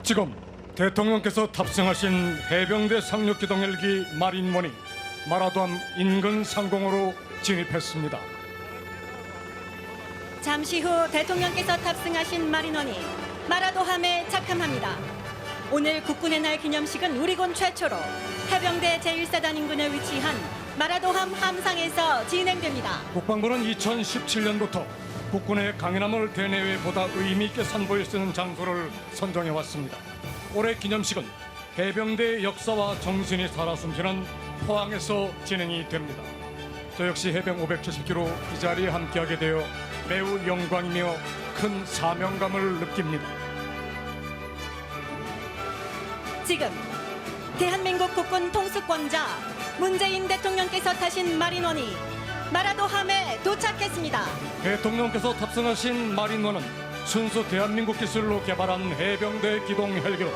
지금 대통령께서 탑승하신 해병대 상륙기동 헬기 마린원이 마라도암 인근 상공으로 진입했습니다. 잠시 후 대통령께서 탑승하신 마린원이 마라도함에 착함합니다. 오늘 국군의 날 기념식은 우리군 최초로 해병대 제1사단 인근에 위치한 마라도함 함상에서 진행됩니다. 국방부는 2017년부터 국군의 강인함을 대내외보다 의미 있게 선보일 수 있는 장소를 선정해 왔습니다. 올해 기념식은 해병대의 역사와 정신이 살아 숨쉬는 포항에서 진행이 됩니다. 저 역시 해병 570기로 이 자리에 함께하게 되어 매우 영광이며 큰 사명감을 느낍니다. 지금 대한민국 국군 통수권자 문재인 대통령께서 타신 마린원이 마라도함에 도착했습니다. 대통령께서 탑승하신 마린원은 순수 대한민국 기술로 개발한 해병대 기동 헬기로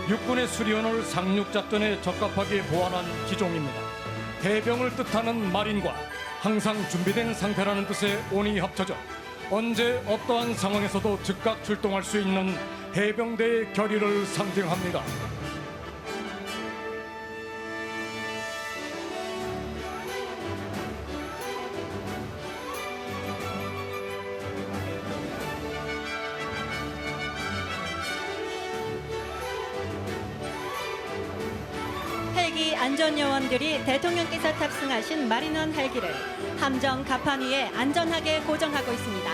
육군의 수리원을 상륙작전에 적합하게 보완한 기종입니다. 해병을 뜻하는 마린과 항상 준비된 상태라는 뜻의 온이 합쳐져 언제 어떠한 상황에서도 즉각 출동할 수 있는 해병대의 결의를 상징합니다. 헬기 안전요원들이 대통령께서 탑승하신 마린원 헬기를 함정 갑판 위에 안전하게 고정하고 있습니다.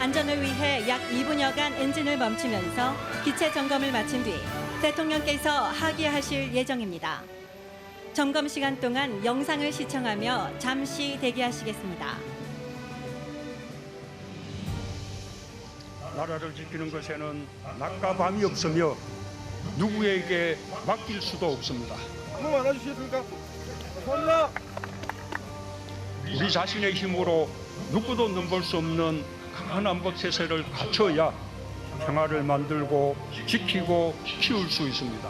안전을 위해 약 2분여간 엔진을 멈추면서 기체 점검을 마친 뒤 대통령께서 하기하실 예정입니다. 점검 시간 동안 영상을 시청하며 잠시 대기하시겠습니다. 나라를 지키는 것에는 낮과 밤이 없으며 누구에게 맡길 수도 없습니다. 한번 안아주시겠습니까? 감사합니다. 우리 자신의 힘으로 누구도 넘볼 수 없는 강한 안보태세를 갖춰야 평화를 만들고 지키고 키울 수 있습니다.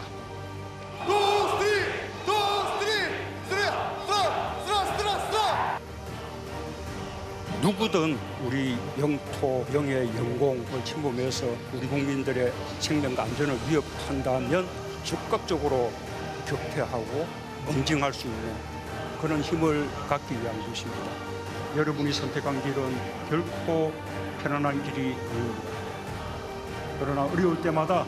누구든 우리 영토, 영의 영공을 침범해서 우리 국민들의 생명과 안전을 위협한다면 즉각적으로 격퇴하고 응징할 수 있는 그런 힘을 갖기 위한 것입니다. 여러분이 선택한 길은 결코 편안한 길이 아닙니다. 그러나 어려울 때마다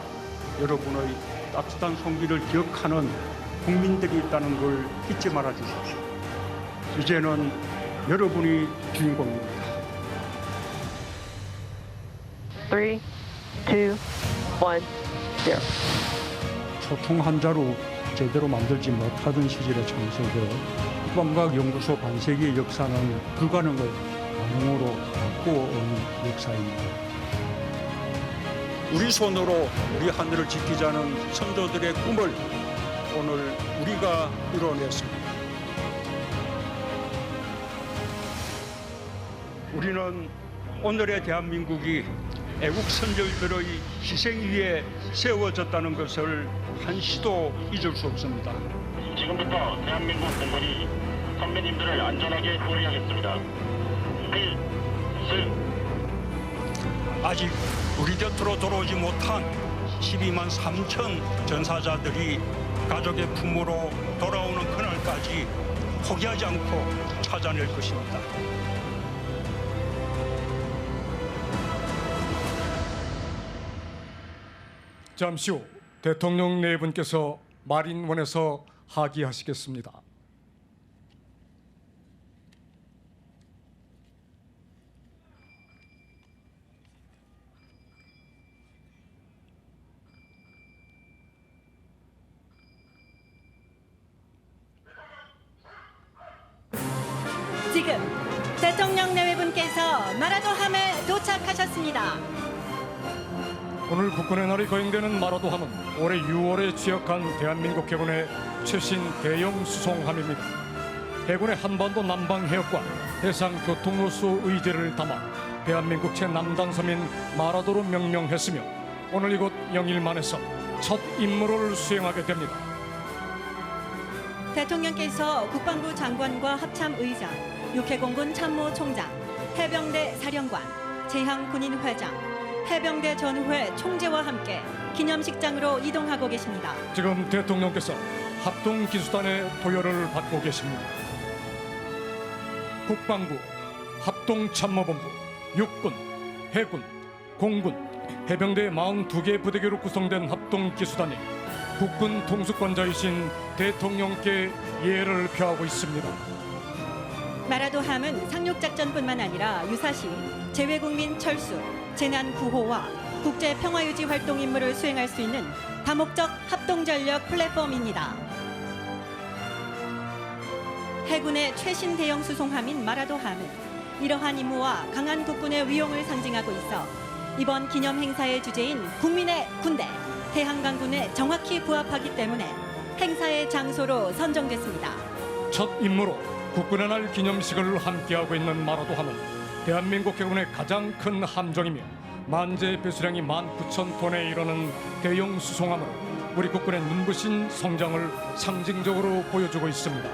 여러분의 따뜻한 손길을 기억하는 국민들이 있다는 걸 잊지 말아 주십시오. 이제는 여러분이 주인공입니다. 3, 2, 1, 0. 소통 한자로 제대로 만들지 못하던 시절에 창설되어 국방과학연구소 반세기의 역사는 불가능을 가능으로 바꾸어온 역사입니다. 우리 손으로 우리 하늘을 지키자는 선조들의 꿈을 오늘 우리가 이뤄냈습니다. 우리는 오늘의 대한민국이 애국 선조들의 희생 위에 세워졌다는 것을 한시도 잊을 수 없습니다. 지금부터 대한민국 공군이 선배님들을 안전하게 호위하겠습니다. 필승. 아직 우리 곁으로 돌아오지 못한 12만 3천 전사자들이 가족의 품으로 돌아오는 그날까지 포기하지 않고 찾아낼 것입니다. 잠시 후 대통령 네 분께서 마린원에서 하기하시겠습니다. 지금 대통령 내외분께서 마라도함에 도착하셨습니다. 오늘 국군의 날이 거행되는 마라도함은 올해 6월에 취역한 대한민국 해군의 최신 대형 수송함입니다. 해군의 한반도 남방 해역과 해상 교통로수 의지를 담아 대한민국 최남단섬인 마라도로 명명했으며 오늘 이곳 영일만에서 첫 임무를 수행하게 됩니다. 대통령께서 국방부 장관과 합참의장, 육해공군 참모총장, 해병대 사령관, 제항군인회장, 해병대 전후회 총재와 함께 기념식장으로 이동하고 계십니다. 지금 대통령께서 합동기수단의 도열을 받고 계십니다. 국방부, 합동참모본부, 육군, 해군, 공군, 해병대 42개 부대교로 구성된 합동기수단이 국군 통수권자이신 대통령께 예를 표하고 있습니다. 마라도함은 상륙작전뿐만 아니라 유사시 재외국민 철수, 재난구호와 국제평화유지 활동 임무를 수행할 수 있는 다목적 합동전력 플랫폼입니다. 해군의 최신 대형 수송함인 마라도함은 이러한 임무와 강한 국군의 위용을 상징하고 있어 이번 기념 행사의 주제인 국민의 군대, 대한강군에 정확히 부합하기 때문에 행사의 장소로 선정됐습니다. 첫 임무로 국군의 날 기념식을 함께하고 있는 마라도함은 대한민국 해군의 가장 큰 함정이며 만재 배수량이 19,000톤에 이르는 대형 수송함으로 우리 국군의 눈부신 성장을 상징적으로 보여주고 있습니다.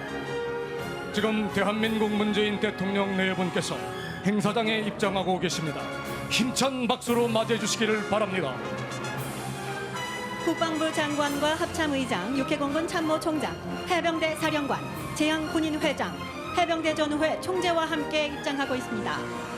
지금 대한민국 문재인 대통령 네 분께서 행사장에 입장하고 계십니다. 힘찬 박수로 맞이해 주시기를 바랍니다. 국방부 장관과 합참의장, 육해공군 참모총장, 해병대 사령관, 제양군인회장, 해병대 전후회 총재와 함께 입장하고 있습니다.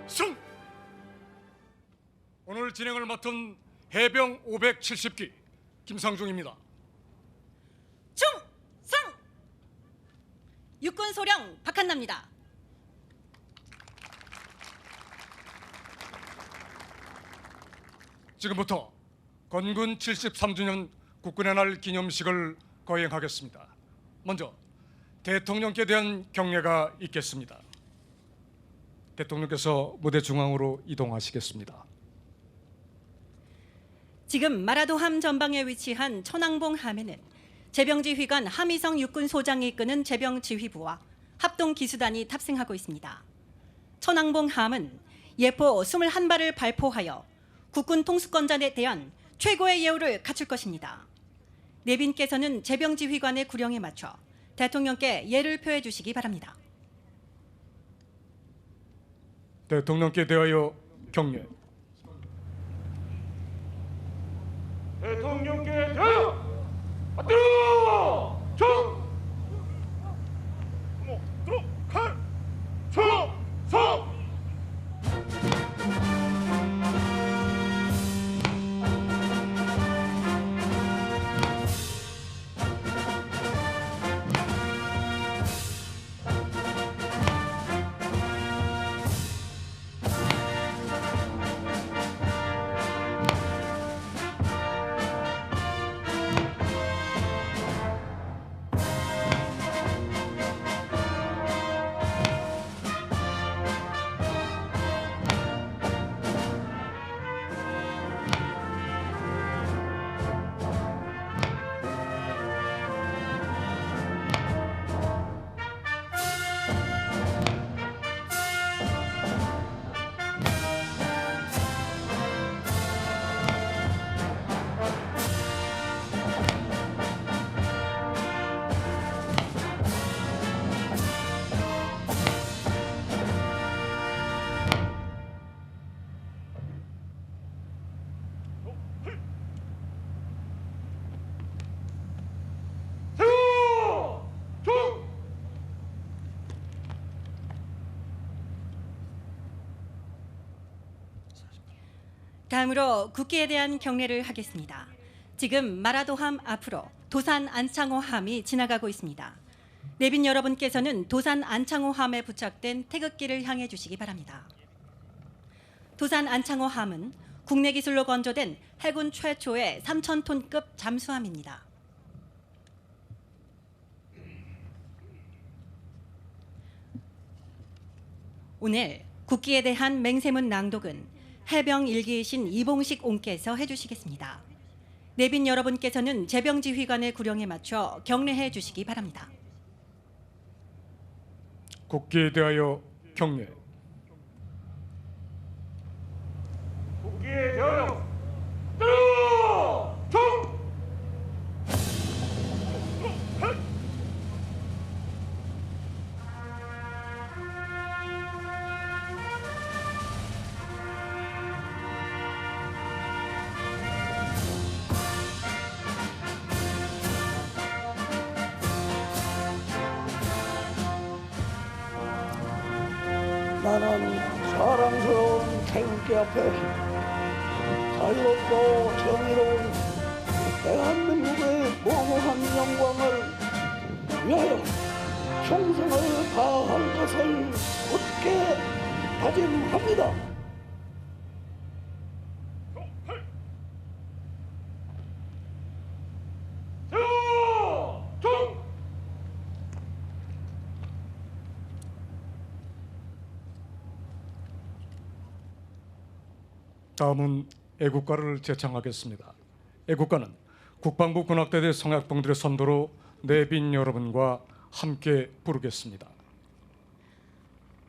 승! 오늘 진행을 맡은 해병 570기 김상중입니다. 충성! 육군 소령 박한나입니다. 지금부터 건군 73주년 국군의 날 기념식을 거행하겠습니다. 먼저 대통령께 대한 경례가 있겠습니다. 대통령께서 무대 중앙으로 이동하시겠습니다. 지금 마라도함 전방에 위치한 천왕봉함에는 제병지휘관 하미성 육군소장이 이끄는 제병지휘부와 합동기수단이 탑승하고 있습니다. 천왕봉함은 예포 21발을 발포하여 국군 통수권자에 대한 최고의 예우를 갖출 것입니다. 내빈께서는 제병지휘관의 구령에 맞춰 대통령께 예를 표해 주시기 바랍니다. 대통령께 대하여 경례. 대통령께 대하여 받들어 정 들어 칼 충성. 다음으로 국기에 대한 경례를 하겠습니다. 지금 마라도함 앞으로 도산 안창호함이 지나가고 있습니다. 내빈 여러분께서는 도산 안창호함에 부착된 태극기를 향해 주시기 바랍니다. 도산 안창호함은 국내 기술로 건조된 해군 최초의 3,000톤급 잠수함입니다. 오늘 국기에 대한 맹세문 낭독은 해병 일기이신 이봉식 옹께서 해주시겠습니다. 내빈 여러분께서는 제병지휘관의 구령에 맞춰 경례해 주시기 바랍니다. 국기에 대하여 경례. 국기에 대하여 따르라! 총! 나는 사랑스러운 태극기 앞에 자유롭고 정의로운 대한민국의 무궁한 영광을 위하여 충성을 다할 것을 굳게 다짐합니다. 세워! 총! 다음은 애국가를 제창하겠습니다. 애국가는 국방부 군악대대 성악동들의 선도로 내빈 여러분과 함께 부르겠습니다.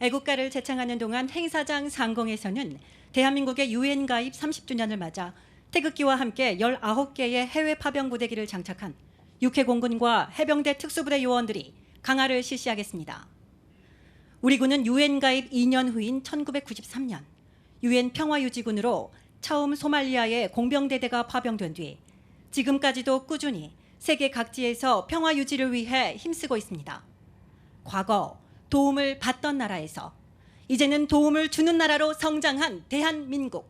애국가를 제창하는 동안 행사장 상공에서는 대한민국의 유엔 가입 30주년을 맞아 태극기와 함께 19개의 해외 파병 부대기를 장착한 육해공군과 해병대 특수부대 요원들이 강화를 실시하겠습니다. 우리 군은 유엔 가입 2년 후인 1993년 유엔 평화유지군으로 처음 소말리아에 공병대대가 파병된 뒤 지금까지도 꾸준히 세계 각지에서 평화유지를 위해 힘쓰고 있습니다. 과거 도움을 받던 나라에서 이제는 도움을 주는 나라로 성장한 대한민국,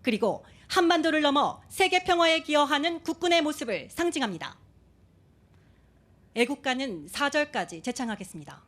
그리고 한반도를 넘어 세계 평화에 기여하는 국군의 모습을 상징합니다. 애국가는 4절까지 제창하겠습니다.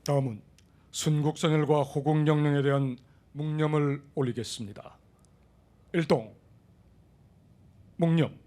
다음은 순국선열과 호국영령에 대한 묵념을 올리겠습니다. 일동 묵념.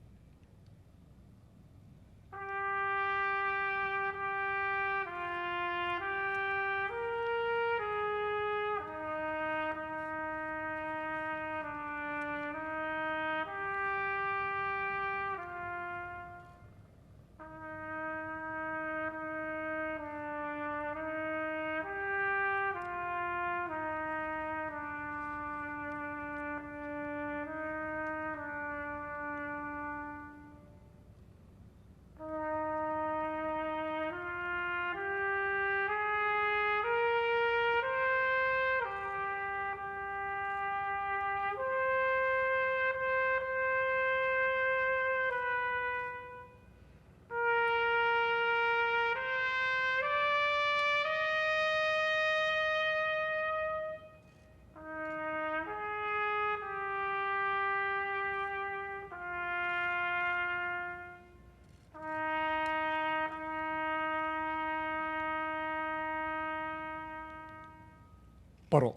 바로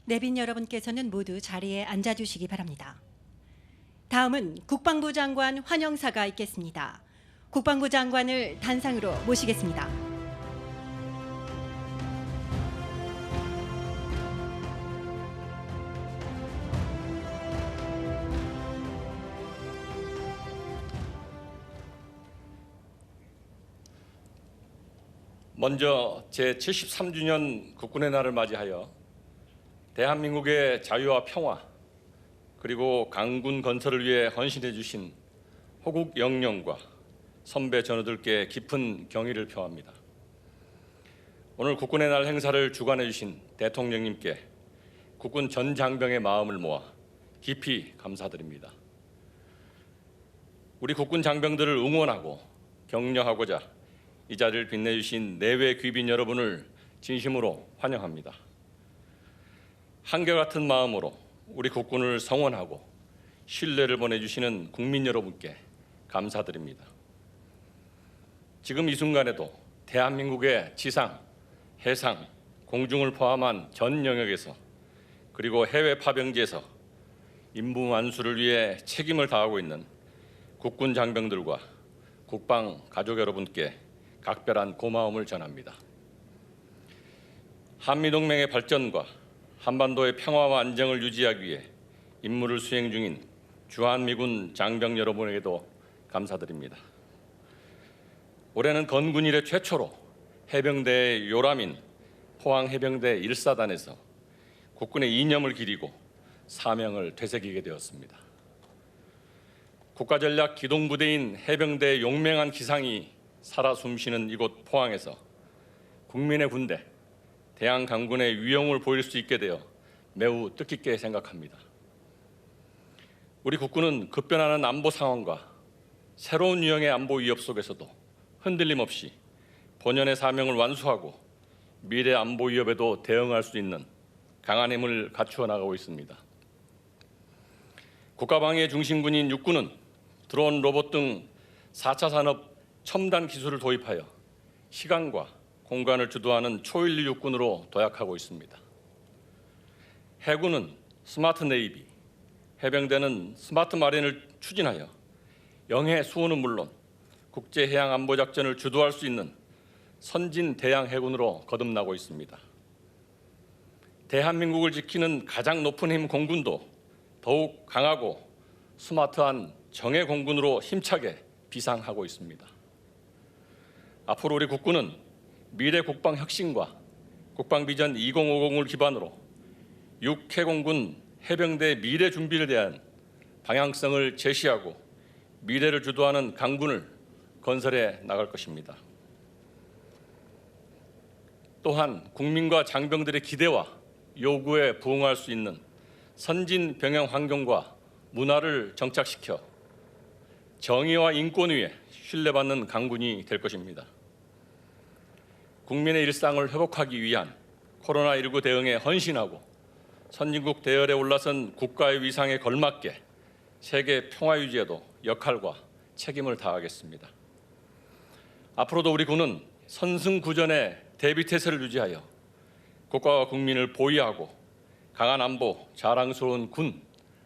내빈 여러분께서는 모두 자리에 앉아주시기 바랍니다. 다음은 국방부 장관 환영사가 있겠습니다. 국방부 장관을 단상으로 모시겠습니다. 먼저 제73주년 국군의 날을 맞이하여 대한민국의 자유와 평화 그리고 강군 건설을 위해 헌신해 주신 호국 영령과 선배 전우들께 깊은 경의를 표합니다. 오늘 국군의 날 행사를 주관해 주신 대통령님께 국군 전 장병의 마음을 모아 깊이 감사드립니다. 우리 국군 장병들을 응원하고 격려하고자 이 자리를 빛내주신 내외 귀빈 여러분을 진심으로 환영합니다. 한결같은 마음으로 우리 국군을 성원하고 신뢰를 보내주시는 국민 여러분께 감사드립니다. 지금 이 순간에도 대한민국의 지상, 해상, 공중을 포함한 전 영역에서 그리고 해외 파병지에서 임무 완수를 위해 책임을 다하고 있는 국군 장병들과 국방 가족 여러분께 각별한 고마움을 전합니다. 한미동맹의 발전과 한반도의 평화와 안정을 유지하기 위해 임무를 수행 중인 주한미군 장병 여러분에게도 감사드립니다. 올해는 건군 이래 최초로 해병대의 요람인 포항해병대 1사단에서 국군의 이념을 기리고 사명을 되새기게 되었습니다. 국가전략 기동부대인 해병대의 용맹한 기상이 살아 숨쉬는 이곳 포항에서 국민의 군대, 대한강군의 위용을 보일 수 있게 되어 매우 뜻깊게 생각합니다. 우리 국군은 급변하는 안보 상황과 새로운 유형의 안보 위협 속에서도 흔들림 없이 본연의 사명을 완수하고 미래 안보 위협에도 대응할 수 있는 강한 힘을 갖추어 나가고 있습니다. 국가방위의 중심군인 육군은 드론, 로봇 등 4차 산업 첨단 기술을 도입하여 시간과 공간을 주도하는 초일류 육군으로 도약하고 있습니다. 해군은 스마트 네이비, 해병대는 스마트 마린을 추진하여 영해 수호는 물론 국제 해양 안보 작전을 주도할 수 있는 선진 대양 해군으로 거듭나고 있습니다. 대한민국을 지키는 가장 높은 힘 공군도 더욱 강하고 스마트한 정예 공군으로 힘차게 비상하고 있습니다. 앞으로 우리 국군은 미래 국방 혁신과 국방 비전 2050을 기반으로 육해공군 해병대 미래 준비에 대한 방향성을 제시하고 미래를 주도하는 강군을 건설해 나갈 것입니다. 또한 국민과 장병들의 기대와 요구에 부응할 수 있는 선진 병영 환경과 문화를 정착시켜 정의와 인권 위에 신뢰받는 강군이 될 것입니다. 국민의 일상을 회복하기 위한 코로나19 대응에 헌신하고 선진국 대열에 올라선 국가의 위상에 걸맞게 세계 평화 유지에도 역할과 책임을 다하겠습니다. 앞으로도 우리 군은 선승구전의 대비태세를 유지하여 국가와 국민을 보위하고 강한 안보, 자랑스러운 군,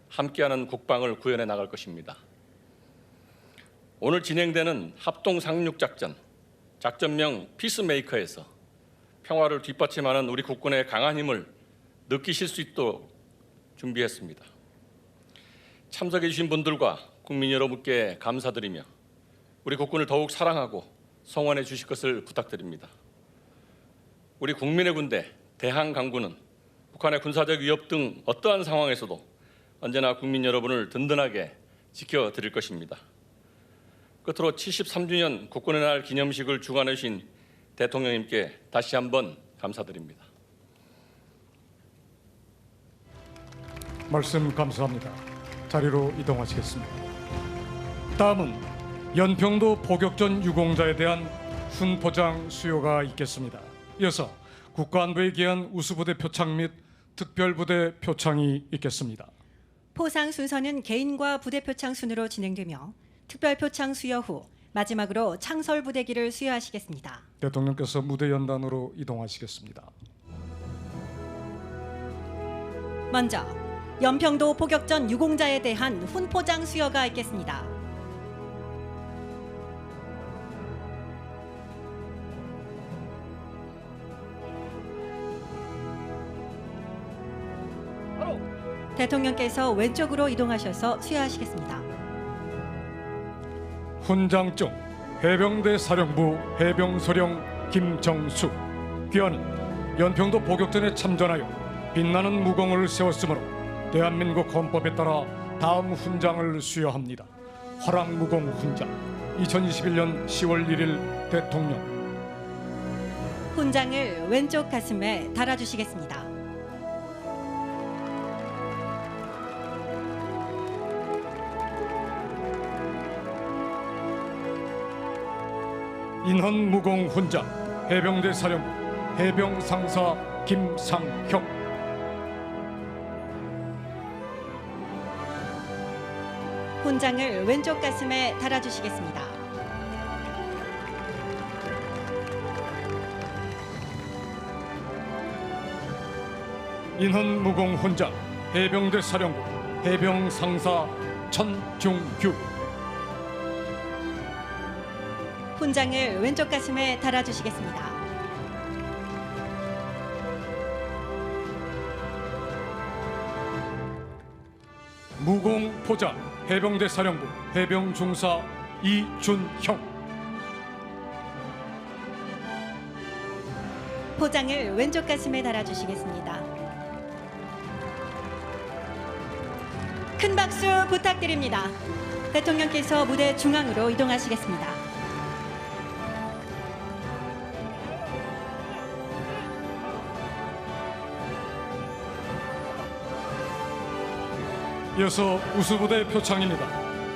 함께하는 국방을 구현해 나갈 것입니다. 오늘 진행되는 합동 상륙작전, 작전명 피스메이커에서 평화를 뒷받침하는 우리 국군의 강한 힘을 느끼실 수 있도록 준비했습니다. 참석해 주신 분들과 국민 여러분께 감사드리며 우리 국군을 더욱 사랑하고 성원해 주실 것을 부탁드립니다. 우리 국민의 군대 대한강군은 북한의 군사적 위협 등 어떠한 상황에서도 언제나 국민 여러분을 든든하게 지켜드릴 것입니다. 끝으로 73주년 국군의 날 기념식을 주관해 주신 대통령님께 다시 한번 감사드립니다. 말씀 감사합니다. 자리로 이동하시겠습니다. 다음은 연평도 포격전 유공자에 대한 훈포장 수여가 있겠습니다. 이어서 국가안보에 기한 우수부대 표창 및 특별부대 표창이 있겠습니다. 포상 순서는 개인과 부대 표창 순으로 진행되며 특별 표창 수여 후 마지막으로 창설 부대기를 수여하시겠습니다. 대통령께서 무대 연단으로 이동하시겠습니다. 먼저 연평도 포격전 유공자에 대한 훈포장 수여가 있겠습니다. 대통령께서 왼쪽으로 이동하셔서 수여하시겠습니다. 훈장증 해병대 사령부 해병소령 김정수 귀하는 연평도 포격전에 참전하여 빛나는 무공을 세웠으므로 대한민국 헌법에 따라 다음 훈장을 수여합니다. 화랑무공 훈장 2021년 10월 1일 대통령. 훈장을 왼쪽 가슴에 달아주시겠습니다. 인헌무공 훈장 해병대 사령부 해병상사 김상혁. 훈장을 왼쪽 가슴에 달아주시겠습니다. 인헌무공 훈장 해병대 사령부 해병상사 천중규. 훈장을 왼쪽 가슴에 달아주시겠습니다. 무공포장 해병대 사령부 해병중사 이준형. 포장을 왼쪽 가슴에 달아주시겠습니다. 큰 박수 부탁드립니다. 대통령께서 무대 중앙으로 이동하시겠습니다. 이어서 우수부대 표창입니다.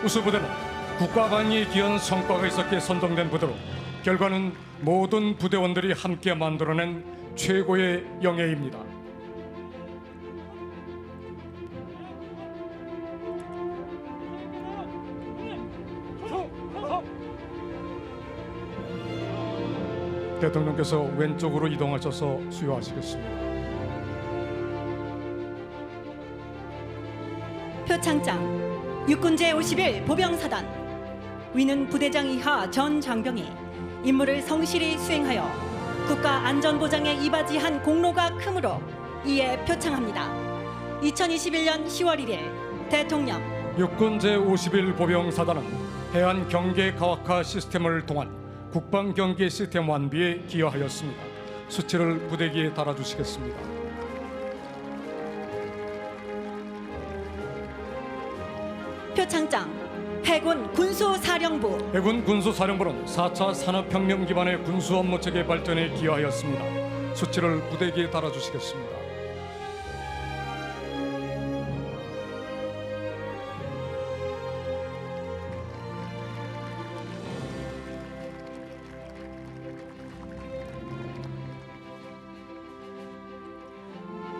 우수부대는 국가관리에 기한 성과가 있었기에 선정된 부대로 결과는 모든 부대원들이 함께 만들어낸 최고의 영예입니다. 대통령께서 왼쪽으로 이동하셔서 수여하시겠습니다. 표창장 육군제 51 보병사단. 위는 부대장 이하 전 장병이 임무를 성실히 수행하여 국가 안전보장에 이바지한 공로가 크므로 이에 표창합니다. 2021년 10월 1일 대통령. 육군 제51 보병사단은 해안 경계 가학화 시스템을 통한 국방 경계 시스템 완비에 기여하였습니다. 수치를 부대기에 달아주시겠습니다. 표창장 해군 군수사령부. 해군 군수사령부는 4차 산업혁명 기반의 군수 업무 체계 발전에 기여하였습니다. 수치를 부대기에 달아주시겠습니다.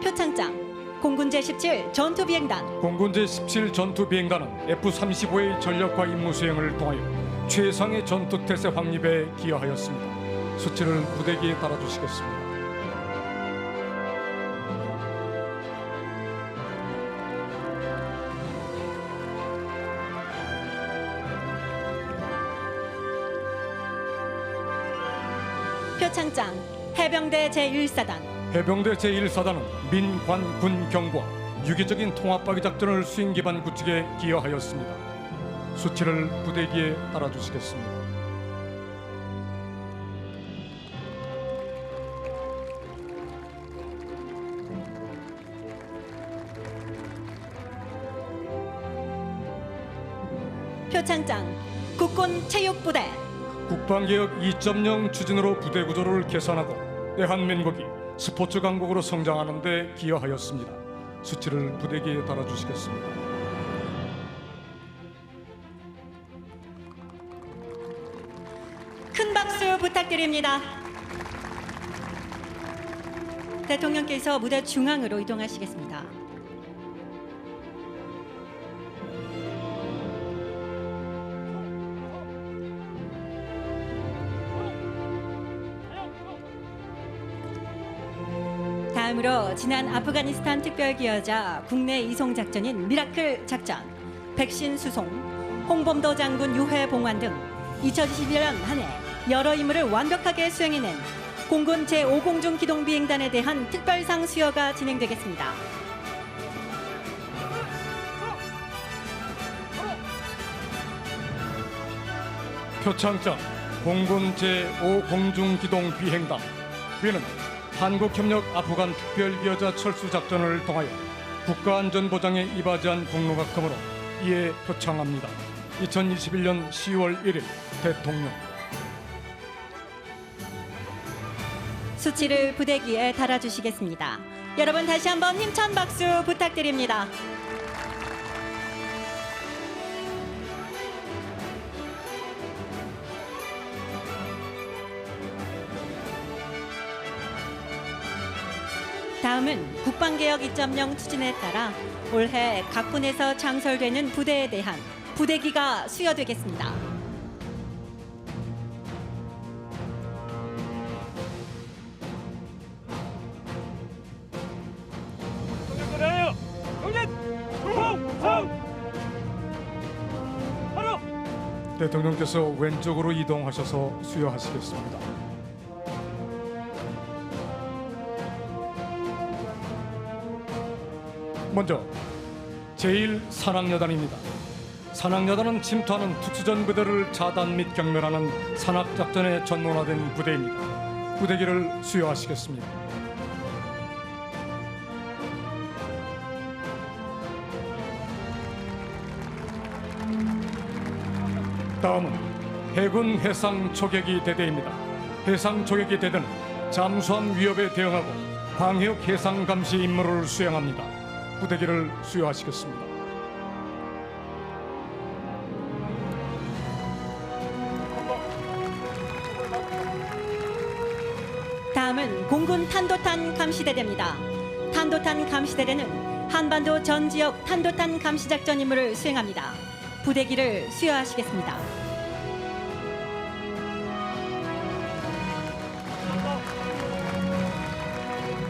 표창장 공군제 17 전투비행단. 공군제 17 전투비행단은 F-35의 전력과 임무 수행을 통하여 최상의 전투태세 확립에 기여하였습니다. 수치를 부대기에 달아주시겠습니다. 표창장 해병대 제1사단 해병대 제1사단은 민, 관, 군, 경과 유기적인 통합박위 작전을 수행 기반 구축에 기여하였습니다. 수치를 부대기에 달아주시겠습니다. 표창장 국군 체육부대 국방개혁 2.0 추진으로 부대 구조를 개선하고 대한민국이 스포츠 강국으로 성장하는 데 기여하였습니다. 수치를 부대기에 달아주시겠습니다. 큰 박수 부탁드립니다. 대통령께서 무대 중앙으로 이동하시겠습니다. 다음으로 지난 아프가니스탄 특별기여자 국내 이송 작전인 미라클 작전, 백신 수송, 홍범도 장군 유해 봉환 등 2021년 한 해 여러 임무를 완벽하게 수행해낸 공군 제5공중 기동비행단에 대한 특별상 수여가 진행되겠습니다. 표창장 공군 제5공중기동비행단 위는 한국협력 아프간 특별기여자 철수 작전을 통하여 국가안전보장에 이바지한 공로가 크므로 이에 표창합니다. 2021년 10월 1일 대통령. 수치를 부대기에 달아주시겠습니다. 여러분 다시 한번 힘찬 박수 부탁드립니다. 다음은 국방개혁 2.0 추진에 따라 올해 각 군에서 창설되는 부대에 대한 부대기가 수여되겠습니다. 그래요. 경례 중성 하루. 대통령께서 왼쪽으로 이동하셔서 수여하시겠습니다. 먼저 제1산악여단입니다. 산악여단은 침투하는 특수전 부대를 차단 및 경멸하는 산악작전에 전문화된 부대입니다. 부대기를 수여하시겠습니다. 다음은 해군 해상 초계기 대대입니다. 해상 초계기 대대는 잠수함 위협에 대응하고 광역 해상 감시 임무를 수행합니다. 부대기를 수여하시겠습니다. 다음은 공군 탄도탄 감시대대입니다. 탄도탄 감시대대는 한반도 전 지역 탄도탄 감시 작전 임무를 수행합니다. 부대기를 수여하시겠습니다.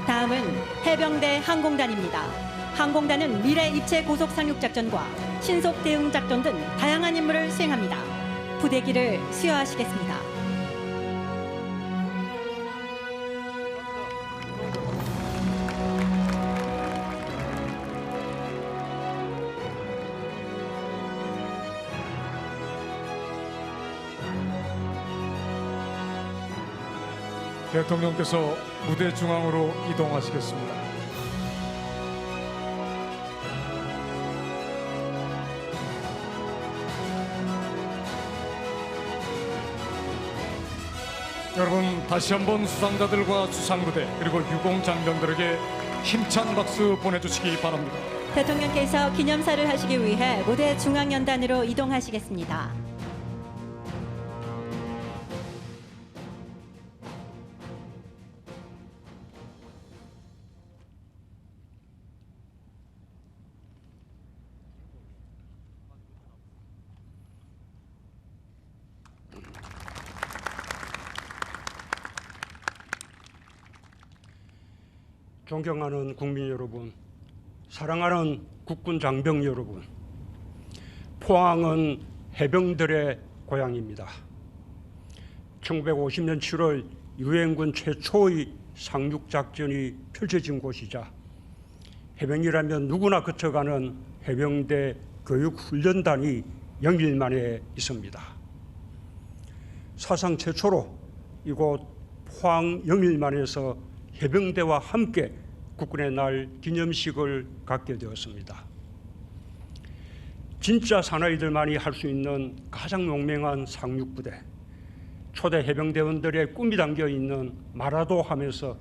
다음은 해병대 항공단입니다. 항공단은 미래 입체 고속 상륙 작전과 신속 대응 작전 등 다양한 임무를 수행합니다. 부대기를 수여하시겠습니다. 대통령께서 무대 중앙으로 이동하시겠습니다. 여러분 다시 한번 수상자들과 수상부대 그리고 유공장병들에게 힘찬 박수 보내주시기 바랍니다. 대통령께서 기념사를 하시기 위해 무대 중앙연단으로 이동하시겠습니다. 존경하는 국민 여러분, 사랑하는 국군 장병 여러분, 포항은 해병들의 고향입니다. 1950년 7월 유엔군 최초의 상륙작전이 펼쳐진 곳이자 해병이라면 누구나 거쳐가는 해병대 교육훈련단이 영일 만에 있습니다. 사상 최초로 이곳 포항 영일만에서 해병대와 함께 국군의 날 기념식을 갖게 되었습니다. 진짜 사나이들만이 할 수 있는 가장 용맹한 상륙부대, 초대 해병대원들의 꿈이 담겨 있는 마라도함에서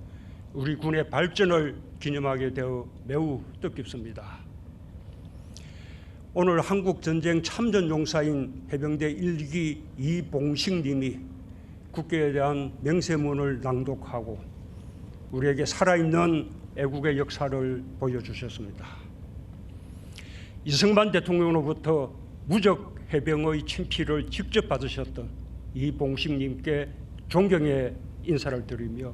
우리 군의 발전을 기념하게 되어 매우 뜻깊습니다. 오늘 한국전쟁 참전용사인 해병대 1기 이봉식 님이 국교에 대한 명세문을 낭독하고 우리에게 살아있는 애국의 역사를 보여주셨습니다. 이승만 대통령으로부터 무적 해병의 친필을 직접 받으셨던 이봉식 님께 존경의 인사를 드리며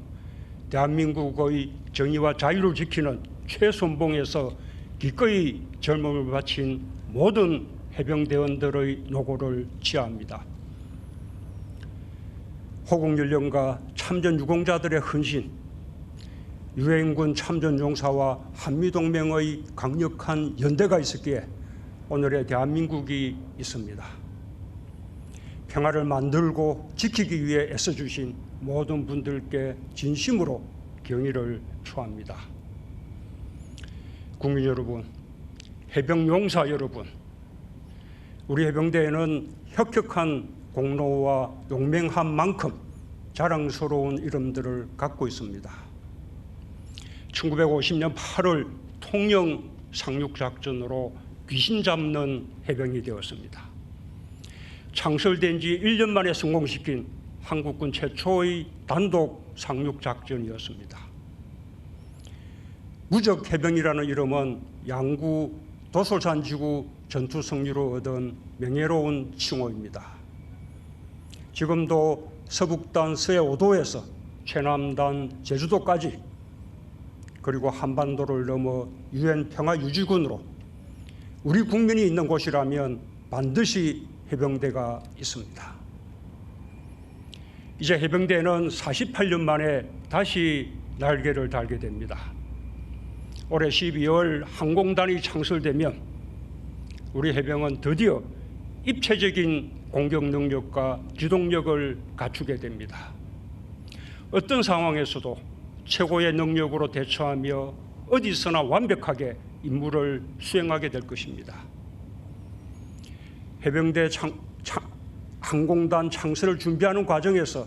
대한민국의 정의와 자유를 지키는 최선봉에서 기꺼이 젊음을 바친 모든 해병대원들의 노고를 치하합니다. 호국연령과 참전유공자들의 헌신, 유엔군 참전용사와 한미동맹의 강력한 연대가 있었기에 오늘의 대한민국이 있습니다. 평화를 만들고 지키기 위해 애써주신 모든 분들께 진심으로 경의를 표합니다. 국민 여러분, 해병용사 여러분, 우리 해병대에는 혁혁한 공로와 용맹한 만큼 자랑스러운 이름들을 갖고 있습니다. 1950년 8월 통영 상륙작전으로 귀신 잡는 해병이 되었습니다. 창설된 지 1년 만에 성공시킨 한국군 최초의 단독 상륙작전이었습니다. 무적 해병이라는 이름은 양구 도솔산지구 전투 승리로 얻은 명예로운 칭호입니다. 지금도 서북단 서해 5도에서 최남단 제주도까지 그리고 한반도를 넘어 유엔 평화유지군으로 우리 국민이 있는 곳이라면 반드시 해병대가 있습니다. 이제 해병대는 48년 만에 다시 날개를 달게 됩니다. 올해 12월 항공단이 창설되면 우리 해병은 드디어 입체적인 공격 능력과 기동력을 갖추게 됩니다. 어떤 상황에서도 최고의 능력으로 대처하며 어디서나 완벽하게 임무를 수행하게 될 것입니다. 해병대 항공단 창설을 준비하는 과정에서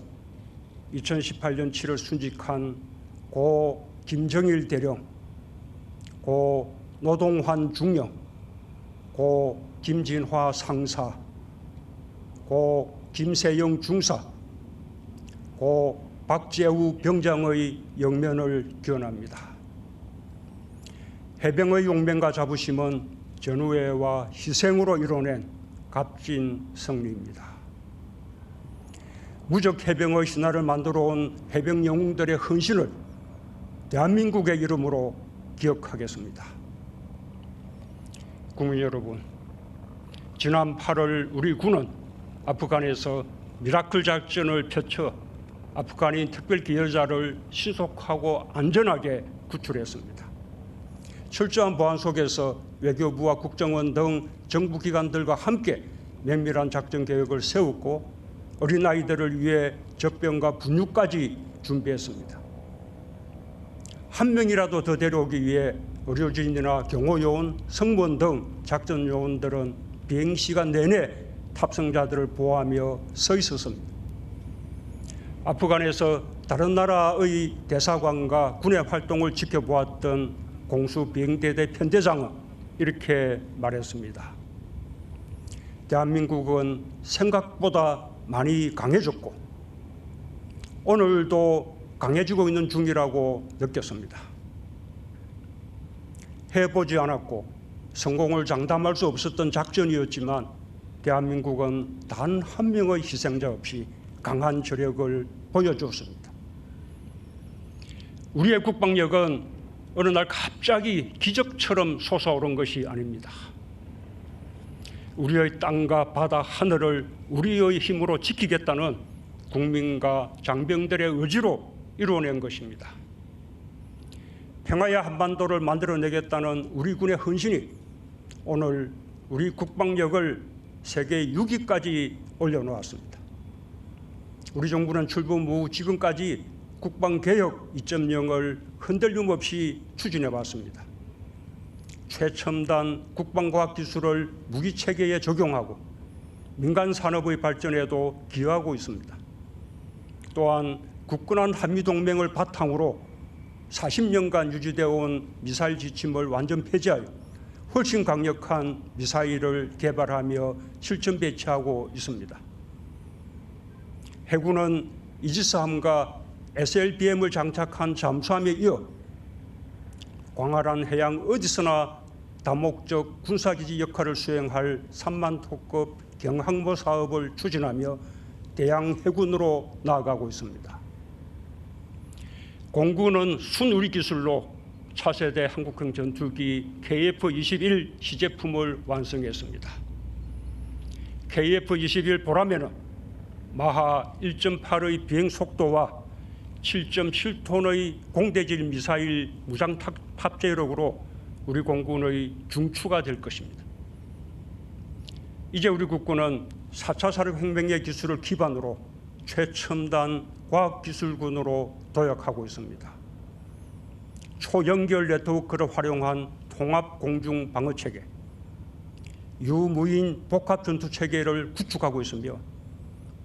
2018년 7월 순직한 고 김정일 대령, 고 노동환 중령, 고 김진화 상사, 고 김세영 중사, 고 박재우 병장의 영면을 기원합니다. 해병의 용맹과 자부심은 전우회와 희생으로 이뤄낸 값진 승리입니다. 무적 해병의 신화를 만들어 온 해병 영웅들의 헌신을 대한민국의 이름으로 기억하겠습니다. 국민 여러분, 지난 8월 우리 군은 아프간에서 미라클 작전을 펼쳐 아프간인 특별기여자를 신속하고 안전하게 구출했습니다. 철저한 보안 속에서 외교부와 국정원 등 정부기관들과 함께 면밀한 작전 계획을 세웠고 어린아이들을 위해 젖병과 분유까지 준비했습니다. 한 명이라도 더 데려오기 위해 의료진이나 경호요원, 승무원 등 작전 요원들은 비행시간 내내 탑승자들을 보호하며 서 있었습니다. 아프간에서 다른 나라의 대사관과 군의 활동을 지켜보았던 공수 비행대대 편대장은 이렇게 말했습니다. 대한민국은 생각보다 많이 강해졌고 오늘도 강해지고 있는 중이라고 느꼈습니다. 해보지 않았고 성공을 장담할 수 없었던 작전이었지만 대한민국은 단 한 명의 희생자 없이 강한 저력을 보여주었습니다. 우리의 국방력은 어느 날 갑자기 기적처럼 솟아오른 것이 아닙니다. 우리의 땅과 바다, 하늘을 우리의 힘으로 지키겠다는 국민과 장병들의 의지로 이루어낸 것입니다. 평화의 한반도를 만들어내겠다는 우리 군의 헌신이 오늘 우리 국방력을 세계 6위까지 올려놓았습니다. 우리 정부는 출범 후 지금까지 국방개혁 2.0을 흔들림 없이 추진해 왔습니다. 최첨단 국방과학기술을 무기체계에 적용하고 민간 산업의 발전에도 기여하고 있습니다. 또한 굳건한 한미동맹을 바탕으로 40년간 유지되어 온 미사일 지침을 완전 폐지하여 훨씬 강력한 미사일을 개발하며 실전 배치하고 있습니다. 해군은 이지스함과 SLBM을 장착한 잠수함에 이어 광활한 해양 어디서나 다목적 군사기지 역할을 수행할 3만톤급 경항모 사업을 추진하며 대양 해군으로 나아가고 있습니다. 공군은 순우리 기술로 차세대 한국형 전투기 KF-21 시제품을 완성했습니다. KF-21 보람에는 마하 1.8의 비행 속도와 7.7톤의 공대질 미사일 무장 탑재력으로 우리 공군의 중추가 될 것입니다. 이제 우리 국군은 4차 산업혁명의 기술을 기반으로 최첨단 과학기술군으로 도약하고 있습니다. 초연결 네트워크를 활용한 통합 공중 방어체계, 유무인 복합 전투체계를 구축하고 있으며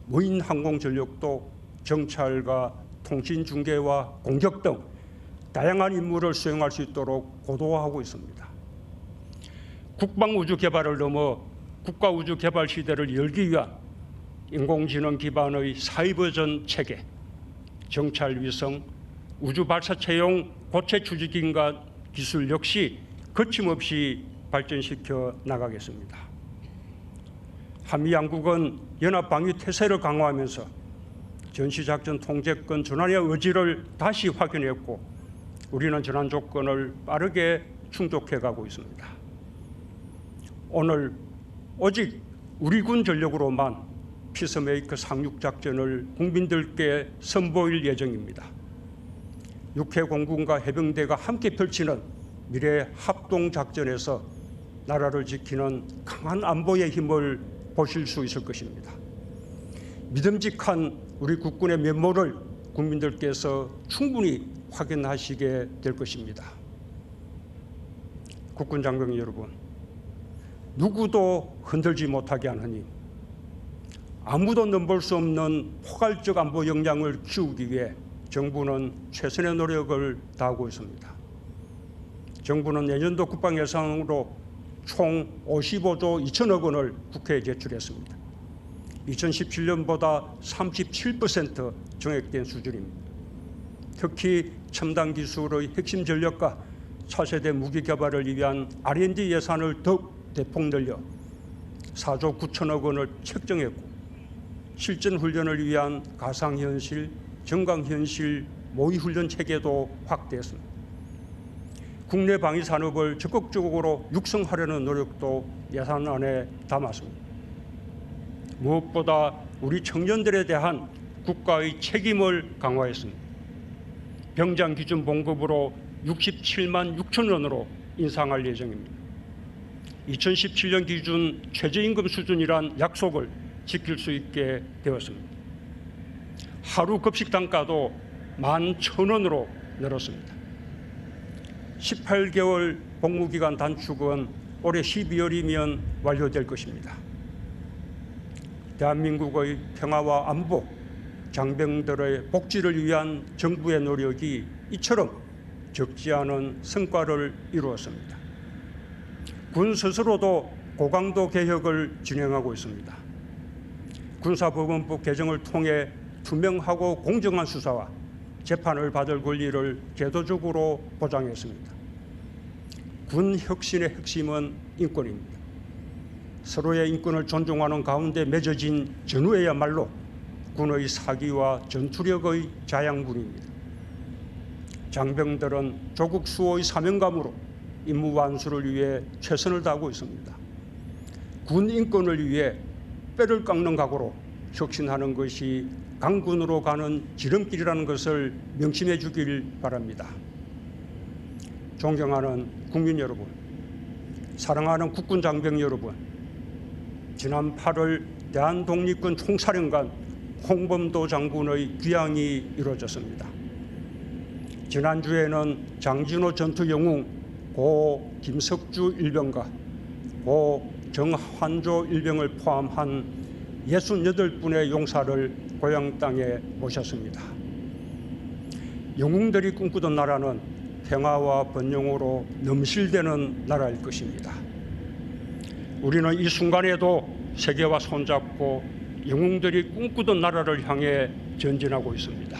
무인 항공 전력도 정찰과 통신 중계와 공격 등 다양한 임무를 수행할 수 있도록 고도화하고 있습니다. 국방우주 개발을 넘어 국가우주 개발 시대를 열기 위한 인공지능 기반의 사이버전 체계, 정찰 위성, 우주 발사체용 고체 추진기인간 기술 역시 거침없이 발전시켜 나가겠습니다. 한미 양국은 연합 방위 태세를 강화하면서 전시작전 통제권 전환의 의지를 다시 확인했고 우리는 전환 조건을 빠르게 충족해 가고 있습니다. 오늘 오직 우리 군 전력으로만 피스메이커 상륙작전을 국민들께 선보일 예정입니다. 육해공군과 해병대가 함께 펼치는 미래 합동작전에서 나라를 지키는 강한 안보의 힘을 보실 수 있을 것입니다. 믿음직한 우리 국군의 면모를 국민들께서 충분히 확인하시게 될 것입니다. 국군 장병 여러분, 누구도 흔들지 못하게 하느니 아무도 넘볼 수 없는 포괄적 안보 역량을 키우기 위해 정부는 최선의 노력을 다하고 있습니다. 정부는 내년도 국방 예산으로 총 55조 2천억 원을 국회에 제출했습니다. 2017년보다 37% 정액된 수준입니다. 특히 첨단 기술의 핵심 전력과 차세대 무기 개발을 위한 R&D 예산을 더욱 대폭 늘려 4조 9천억 원을 책정했고 실전 훈련을 위한 가상현실, 정강현실 모의훈련 체계도 확대했습니다. 국내 방위 산업을 적극적으로 육성하려는 노력도 예산안에 담았습니다. 무엇보다 우리 청년들에 대한 국가의 책임을 강화했습니다. 병장 기준 봉급으로 67만 6천 원으로 인상할 예정입니다. 2017년 기준 최저임금 수준이란 약속을 지킬 수 있게 되었습니다. 하루 급식 단가도 11,000원으로 늘었습니다. 18개월 복무기간 단축은 올해 12월이면 완료될 것입니다. 대한민국의 평화와 안보, 장병들의 복지를 위한 정부의 노력이 이처럼 적지 않은 성과를 이루었습니다. 군 스스로도 고강도 개혁을 진행하고 있습니다. 군사법원법 개정을 통해 투명하고 공정한 수사와 재판을 받을 권리를 제도적으로 보장했습니다. 군 혁신의 핵심은 인권입니다. 서로의 인권을 존중하는 가운데 맺어진 전후에야말로 군의 사기와 전투력의 자양분입니다. 장병들은 조국 수호의 사명감으로 임무 완수를 위해 최선을 다하고 있습니다. 군 인권을 위해 뼈를 깎는 각오로 혁신하는 것이 강군으로 가는 지름길이라는 것을 명심해 주길 바랍니다. 존경하는 국민 여러분, 사랑하는 국군 장병 여러분, 지난 8월 대한독립군 총사령관 홍범도 장군의 귀향이 이루어졌습니다. 지난주에는 장진호 전투영웅 고 김석주 일병과 고 정환조 일병을 포함한 68분의 용사를 고향 땅에 모셨습니다. 영웅들이 꿈꾸던 나라는 평화와 번영으로 넘실대는 나라일 것입니다. 우리는 이 순간에도 세계와 손잡고 영웅들이 꿈꾸던 나라를 향해 전진하고 있습니다.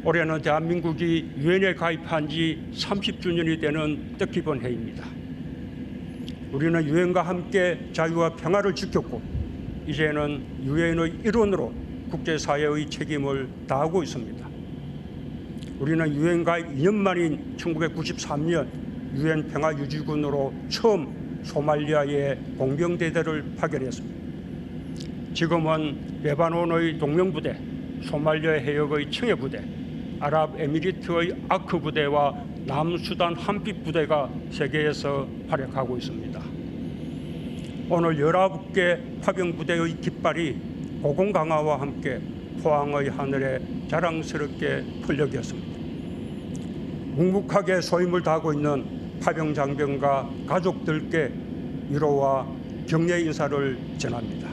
올해는 대한민국이 유엔에 가입한 지 30주년이 되는 뜻깊은 해입니다. 우리는 유엔과 함께 자유와 평화를 지켰고 이제는 유엔의 일원으로 국제사회의 책임을 다하고 있습니다. 우리는 유엔 가입 2년 만인 1993년 유엔 평화유지군으로 처음 소말리아의 공병대대를 파견했습니다. 지금은 레바논의 동명부대, 소말리아 해역의 청해부대, 아랍에미리트의 아크 부대와 남수단 한빛 부대가 세계에서 활약하고 있습니다. 오늘 19개 파병 부대의 깃발이 고공 강화와 함께 포항의 하늘에 자랑스럽게 펄럭였습니다. 묵묵하게 소임을 다하고 있는 파병 장병과 가족들께 위로와 격려 인사를 전합니다.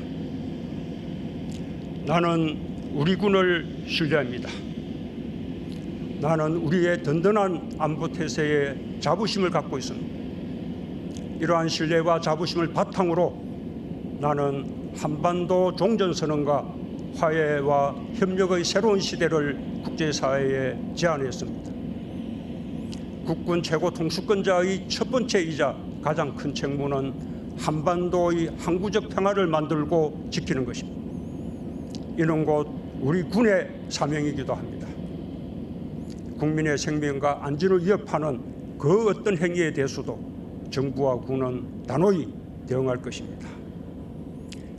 나는 우리 군을 신뢰합니다. 나는 우리의 든든한 안보 태세에 자부심을 갖고 있습니다. 이러한 신뢰와 자부심을 바탕으로 나는 한반도 종전선언과 화해와 협력의 새로운 시대를 국제사회에 제안했습니다. 국군 최고 통수권자의 첫 번째이자 가장 큰 책무는 한반도의 항구적 평화를 만들고 지키는 것입니다. 이는 곧 우리 군의 사명이기도 합니다. 국민의 생명과 안전을 위협하는 그 어떤 행위에 대해서도 정부와 군은 단호히 대응할 것입니다.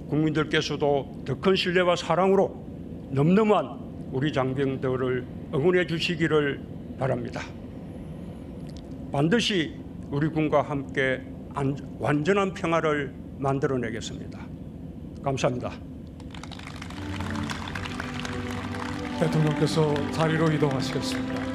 국민들께서도 더 큰 신뢰와 사랑으로 넘넘한 우리 장병들을 응원해 주시기를 바랍니다. 반드시 우리 군과 함께 완전한 평화를 만들어내겠습니다. 감사합니다. 대통령께서 자리로 이동하시겠습니다.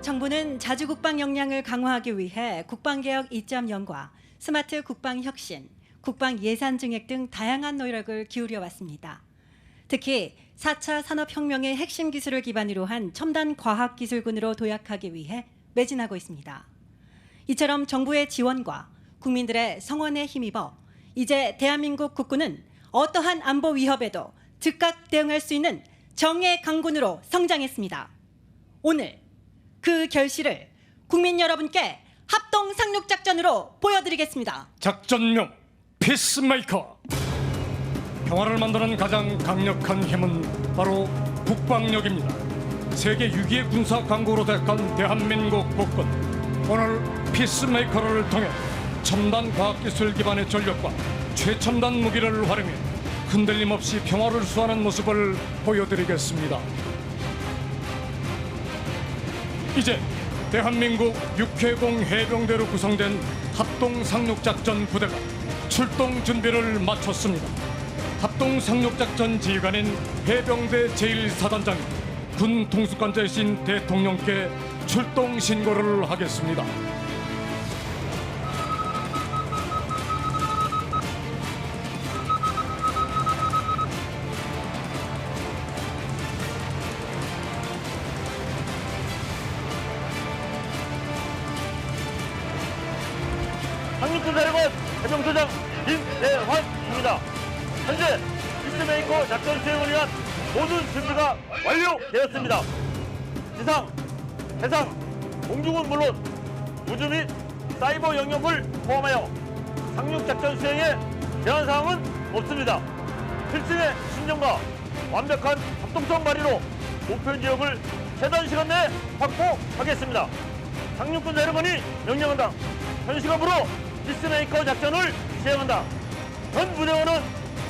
정부는 자주 국방 역량을 강화하기 위해 국방개혁 2.0과 스마트 국방혁신, 국방예산 증액 등 다양한 노력을 기울여 왔습니다. 특히 4차 산업혁명의 핵심 기술을 기반으로 한 첨단 과학기술군으로 도약하기 위해 매진하고 있습니다. 이처럼 정부의 지원과 국민들의 성원에 힘입어 이제 대한민국 국군은 어떠한 안보 위협에도 즉각 대응할 수 있는 정예 강군으로 성장했습니다. 오늘 그 결실을 국민 여러분께 합동 상륙작전으로 보여드리겠습니다. 작전명 피스메이커. 평화를 만드는 가장 강력한 힘은 바로 국방력입니다. 세계 6위의 군사 강국으로 대한 대한민국 국군. 오늘 피스메이커를 통해 첨단 과학기술 기반의 전력과 최첨단 무기를 활용해 흔들림 없이 평화를 수호하는 모습을 보여드리겠습니다. 이제 대한민국 육해공 해병대로 구성된 합동 상륙작전 부대가 출동 준비를 마쳤습니다. 합동 상륙작전 지휘관인 해병대 제1사단장이 군 통수권자이신 대통령께 출동 신고를 하겠습니다. 상륙부사령관 해병소장 김대환입니다. 현재 피스메이커 작전 수행을 위한 모든 준비가 완료되었습니다. 지상, 해상, 공중은 물론 우주 및 사이버 영역을 포함하여 상륙작전 수행에 제한 사항은 없습니다. 필승의 신념과 완벽한 합동성 발휘로 목표 지역을 최단 시간 내에 확보하겠습니다. 상륙군 여러분이 명령한다. 현시간부로 피스메이커 작전을 시행한다. 전 부대원은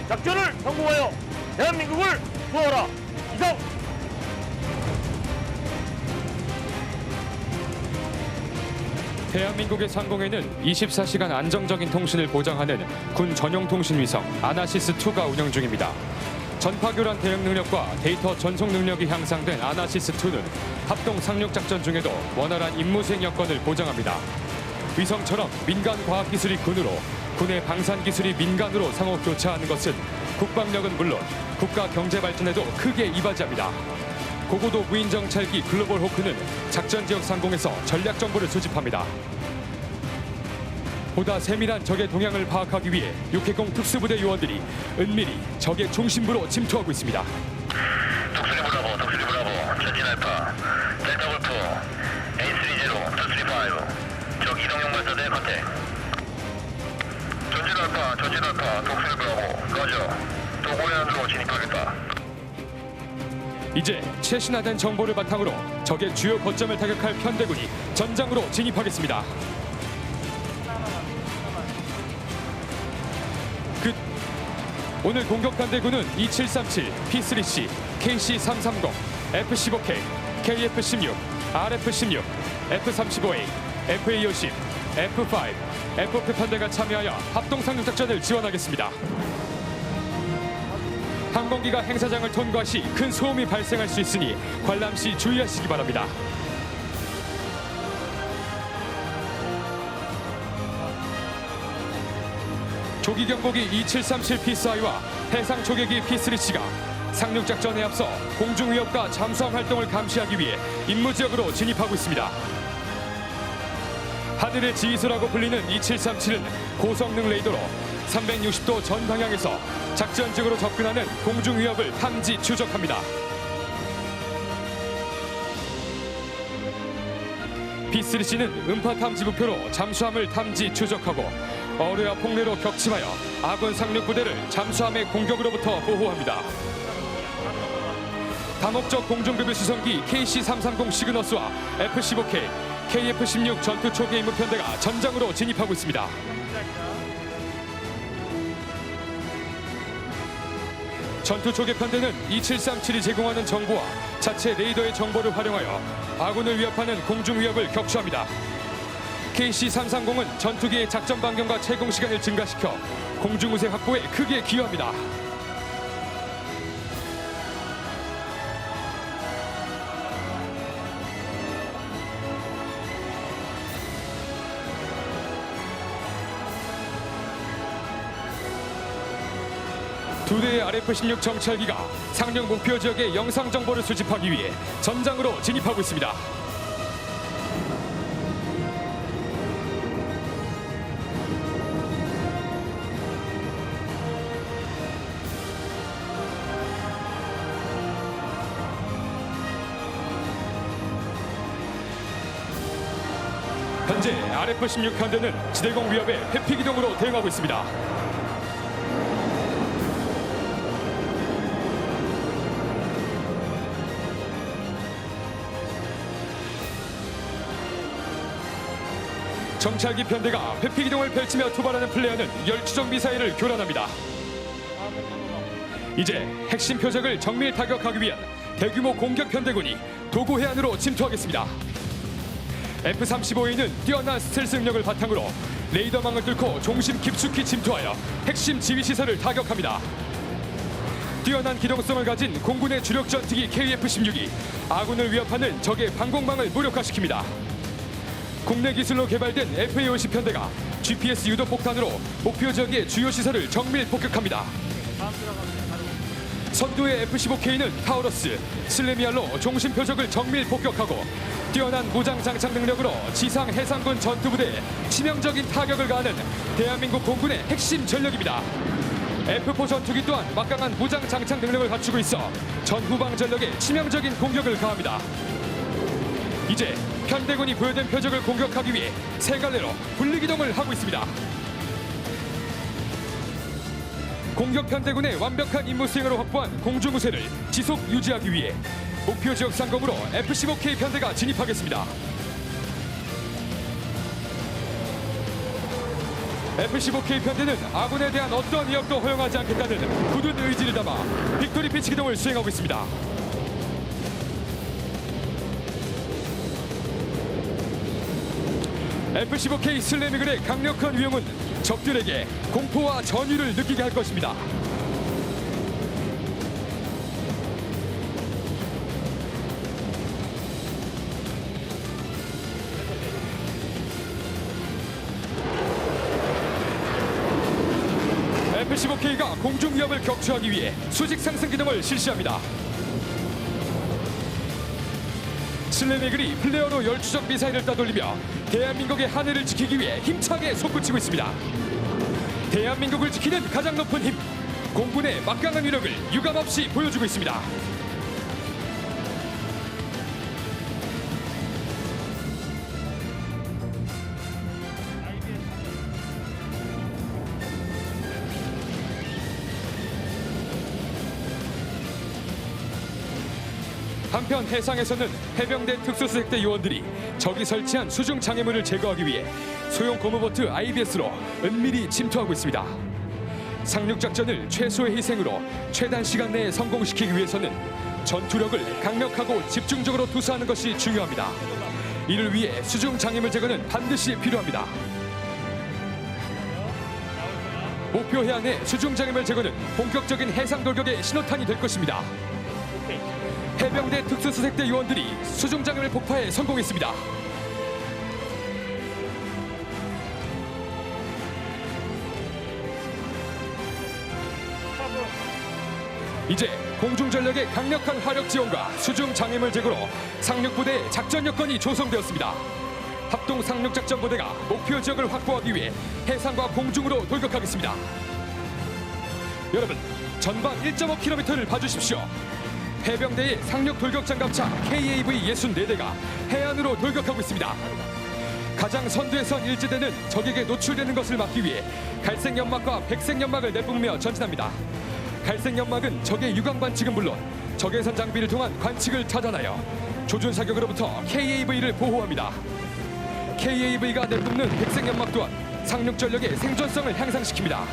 작전을 성공하여 대한민국을 구하라. 이상. 대한민국의 상공에는 24시간 안정적인 통신을 보장하는 군 전용 통신 위성 아나시스-2가 운영 중입니다. 전파교란 대응 능력과 데이터 전송 능력이 향상된 아나시스-2는 합동 상륙 작전 중에도 원활한 임무 수행 여건을 보장합니다. 위성처럼 민간 과학기술이 군으로, 군의 방산기술이 민간으로 상호 교차하는 것은 국방력은 물론 국가 경제 발전에도 크게 이바지합니다. 고고도 무인 정찰기 글로벌 호크는 작전 지역 상공에서 전략 정보를 수집합니다. 보다 세밀한 적의 동향을 파악하기 위해 육해공 특수부대 요원들이 은밀히 적의 중심부로 침투하고 있습니다. 독수리 브라보, 전진 알파, 델타 골프, A30, 235, 적 이동용 발사대 컨택. 전진 알파, 독수리 브라보, 러저, 도고해안으로 진입하겠다. 이제 최신화된 정보를 바탕으로 적의 주요 거점을 타격할 편대군이 전장으로 진입하겠습니다. 오늘 공격 편대군은 2737, P3C, KC330, F15K, KF16, RF16, F35A, FA50, F5, FP 편대가 참여하여 합동 상륙 작전을 지원하겠습니다. 항공기가 행사장을 통과 시 큰 소음이 발생할 수 있으니 관람 시 주의하시기 바랍니다. 조기 경보기 2737 P4I와 해상 초계기 P3C가 상륙 작전에 앞서 공중 위협과 잠수함 활동을 감시하기 위해 임무 지역으로 진입하고 있습니다. 하늘의 지휘소라고 불리는 2737은 고성능 레이더로 360도 전 방향에서 작전 지역으로 접근하는 공중 위협을 탐지 추적합니다. P3C는 음파 탐지 목표로 잠수함을 탐지 추적하고 어뢰와 폭내로 격침하여 아군 상륙부대를 잠수함의 공격으로부터 보호합니다. 다목적 공중급유 수송기 KC330 시그너스와 F15K, KF16 전투 초계 임무 편대가 전장으로 진입하고 있습니다. 전투 초계 편대는 2737이 제공하는 정보와 자체 레이더의 정보를 활용하여 아군을 위협하는 공중 위협을 격추합니다. KC330은 전투기의 작전 반경과 채공 시간을 증가시켜 공중 우세 확보에 크게 기여합니다. 두 대의 RF-16 정찰기가 상륙 목표 지역의 영상 정보를 수집하기 위해 전장으로 진입하고 있습니다. 현재 RF-16 편대는 지대공 위협에 회피 기동으로 대응하고 있습니다. 정찰기 편대가 회피 기동을 펼치며 투발하는 플레이어는 열추적 미사일을 교란합니다. 이제 핵심 표적을 정밀 타격하기 위한 대규모 공격 편대군이 도구 해안으로 침투하겠습니다. F-35A는 뛰어난 스텔스 능력을 바탕으로 레이더망을 뚫고 중심 깊숙이 침투하여 핵심 지휘시설을 타격합니다. 뛰어난 기동성을 가진 공군의 주력 전투기 KF-16이 아군을 위협하는 적의 방공망을 무력화시킵니다. 국내 기술로 개발된 FA-50 편대가 GPS 유도 폭탄으로 목표 지역의 주요 시설을 정밀 폭격합니다. 선두의 F-15K는 타우러스, 슬레미알로 중심 표적을 정밀 폭격하고 뛰어난 무장 장착 능력으로 지상 해상군 전투부대에 치명적인 타격을 가하는 대한민국 공군의 핵심 전력입니다. F-4 전투기 또한 막강한 무장 장착 능력을 갖추고 있어 전후방 전력에 치명적인 공격을 가합니다. 이제 편대군이 부여된 표적을 공격하기 위해 세 갈래로 분리기동을 하고 있습니다. 공격 편대군의 완벽한 임무 수행으로 확보한 공중 우세를 지속 유지하기 위해 목표 지역 상공으로 F-15K 편대가 진입하겠습니다. F-15K 편대는 아군에 대한 어떤 위협도 허용하지 않겠다는 굳은 의지를 담아 빅토리 피치 기동을 수행하고 있습니다. F-15K 슬램이글의 강력한 위용은 적들에게 공포와 전율을 느끼게 할 것입니다. F-15K가 공중 위협을 격추하기 위해 수직 상승 기동을 실시합니다. 슬램이글이 플레어로 열추적 미사일을 따돌리며 대한민국의 하늘을 지키기 위해 힘차게 솟구치고 있습니다. 대한민국을 지키는 가장 높은 힘, 공군의 막강한 위력을 유감없이 보여주고 있습니다. 한편 해상에서는 해병대 특수수색대 요원들이 적이 설치한 수중 장애물을 제거하기 위해 소형 고무보트 IBS로 은밀히 침투하고 있습니다. 상륙작전을 최소의 희생으로 최단 시간 내에 성공시키기 위해서는 전투력을 강력하고 집중적으로 투사하는 것이 중요합니다. 이를 위해 수중 장애물 제거는 반드시 필요합니다. 목표 해안의 수중 장애물 제거는 본격적인 해상 돌격의 신호탄이 될 것입니다. 해병대 특수수색대 요원들이 수중 장애물 폭파에 성공했습니다. 이제 공중전력의 강력한 화력 지원과 수중 장애물 제거로 상륙부대의 작전 여건이 조성되었습니다. 합동 상륙작전부대가 목표 지역을 확보하기 위해 해상과 공중으로 돌격하겠습니다. 여러분, 전방 1.5km를 봐주십시오. 해병대의 상륙 돌격 장갑차 KAV 64대가 해안으로 돌격하고 있습니다. 가장 선두에 선 일제대는 적에게 노출되는 것을 막기 위해 갈색 연막과 백색 연막을 내뿜으며 전진합니다. 갈색 연막은 적의 유광 관측은 물론 적외선 장비를 통한 관측을 차단하여 조준 사격으로부터 KAV를 보호합니다. KAV가 내뿜는 백색 연막 또한 상륙 전력의 생존성을 향상시킵니다.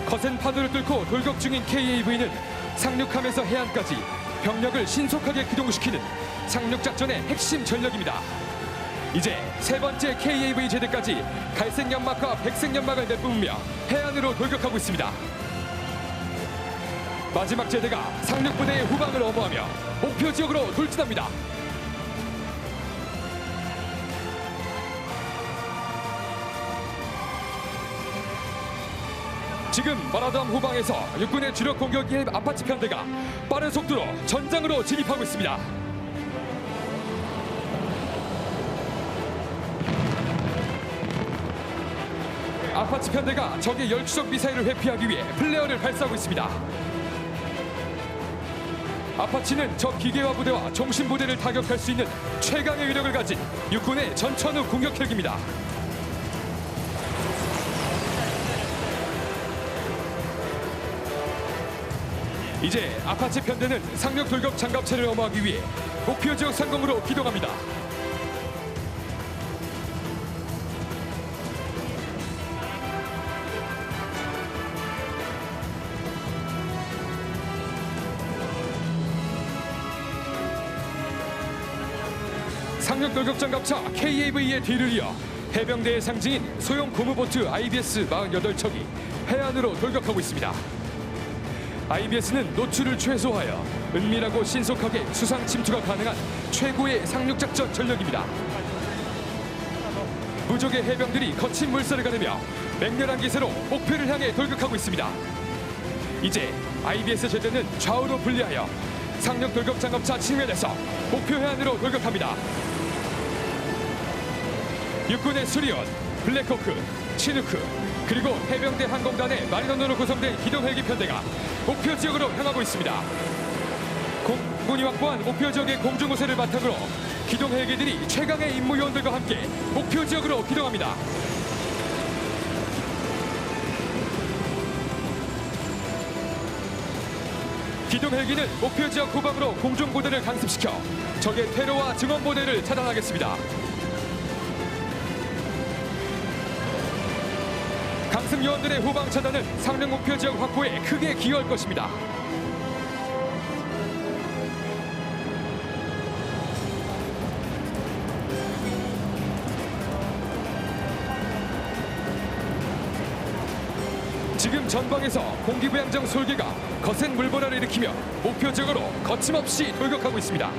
거센 파도를 뚫고 돌격 중인 KAV는 상륙함에서 해안까지 병력을 신속하게 기동시키는 상륙작전의 핵심 전력입니다. 이제 세 번째 KAV 제대까지 갈색 연막과 백색 연막을 내뿜으며 해안으로 돌격하고 있습니다. 마지막 제대가 상륙부대의 후방을 엄호하며 목표 지역으로 돌진합니다. 지금 마라도함 후방에서 육군의 주력 공격기의 아파치 편대가 빠른 속도로 전장으로 진입하고 있습니다. 아파치 편대가 적의 열추적 미사일을 회피하기 위해 플레어를 발사하고 있습니다. 아파치는 적 기계화 부대와 종신 부대를 타격할 수 있는 최강의 위력을 가진 육군의 전천후 공격 헬기입니다. 이제 아파치 편대는 상륙 돌격 장갑차를 엄호하기 위해 목표 지역 상공으로 기동합니다. 상륙 돌격 장갑차 KAV의 뒤를 이어 해병대의 상징인 소형 고무보트 IBS 48척이 해안으로 돌격하고 있습니다. IBS는 노출을 최소화하여 은밀하고 신속하게 수상 침투가 가능한 최고의 상륙작전 전력입니다. 무적의 해병들이 거친 물살을 가르며 맹렬한 기세로 목표를 향해 돌격하고 있습니다. 이제 IBS 제대는 좌우로 분리하여 상륙 돌격 장갑차 측면에서 목표 해안으로 돌격합니다. 육군의 수리원, 블랙호크, 치누크, 그리고 해병대 항공단의 마리너로 구성된 기동 헬기 편대가 목표 지역으로 향하고 있습니다. 공군이 확보한 목표 지역의 공중 우세를 바탕으로 기동 헬기들이 최강의 임무요원들과 함께 목표 지역으로 기동합니다. 기동 헬기는 목표 지역 후방으로 공중 부대를 강습시켜 적의 퇴로와 증원 부대를 차단하겠습니다. 강습 요원들의 후방 차단은 상륙 목표 지역 확보에 크게 기여할 것입니다. 지금 전방에서 공기부양정 솔개가 거센 물보라를 일으키며 목표 지역으로 거침없이 돌격하고 있습니다.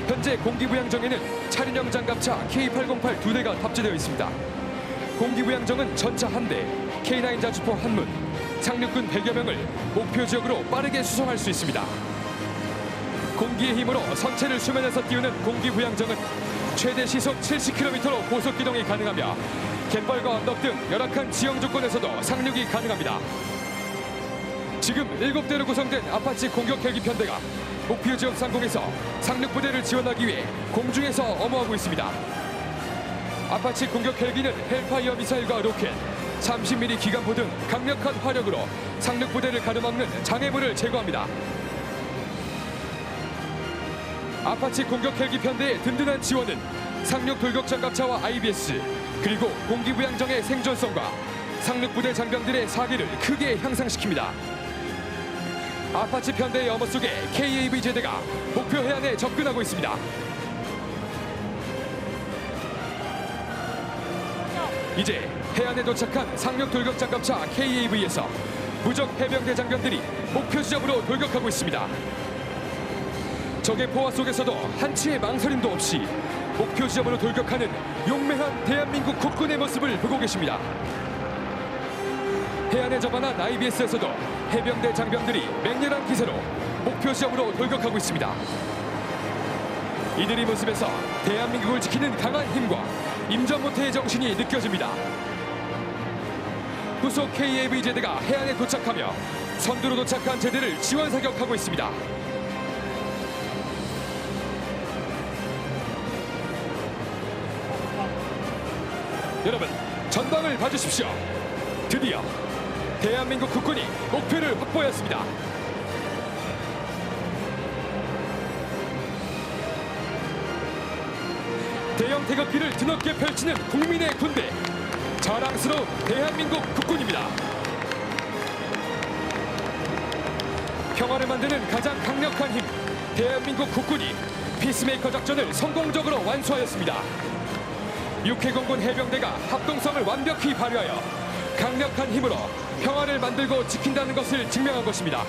현재 공기부양정에는 차륜형 장갑차 K808 2대가 탑재되어 있습니다. 공기부양정은 전차 1대, K9 자주포 1문, 상륙군 100여 명을 목표 지역으로 빠르게 수송할 수 있습니다. 공기의 힘으로 선체를 수면에서 띄우는 공기부양정은 최대 시속 70km로 고속 기동이 가능하며 갯벌과 언덕 등 열악한 지형 조건에서도 상륙이 가능합니다. 지금 7대로 구성된 아파치 공격 헬기 편대가 목표 지역 상공에서 상륙 부대를 지원하기 위해 공중에서 엄호하고 있습니다. 아파치 공격 헬기는 헬파이어 미사일과 로켓, 30mm 기관포 등 강력한 화력으로 상륙 부대를 가로막는 장애물을 제거합니다. 아파치 공격 헬기 편대의 든든한 지원은 상륙 돌격 장갑차와 IBS, 그리고 공기부양정의 생존성과 상륙부대 장병들의 사기를 크게 향상시킵니다. 아파치 편대의 엄호 속에 KAV 제대가 목표 해안에 접근하고 있습니다. 이제 해안에 도착한 상륙 돌격 장갑차 KAV에서 부적 해병대 장병들이 목표 지점으로 돌격하고 있습니다. 적의 포화 속에서도 한치의 망설임도 없이 목표 지점으로 돌격하는 용맹한 대한민국 국군의 모습을 보고 계십니다. 해안에 접안한 IBS에서도 해병대 장병들이 맹렬한 기세로 목표 지점으로 돌격하고 있습니다. 이들의 모습에서 대한민국을 지키는 강한 힘과 임전모태의 정신이 느껴집니다. 후속 KAV 제대가 해안에 도착하며 선두로 도착한 제대를 지원 사격하고 있습니다. 여러분, 전방을 봐주십시오. 드디어 대한민국 국군이 목표를 확보했습니다. 대형 태극기를 드높게 펼치는 국민의 군대, 자랑스러운 대한민국 국군입니다. 평화를 만드는 가장 강력한 힘, 대한민국 국군이 피스메이커 작전을 성공적으로 완수하였습니다. 육해공군 해병대가 합동성을 완벽히 발휘하여 강력한 힘으로 평화를 만들고 지킨다는 것을 증명한 것입니다.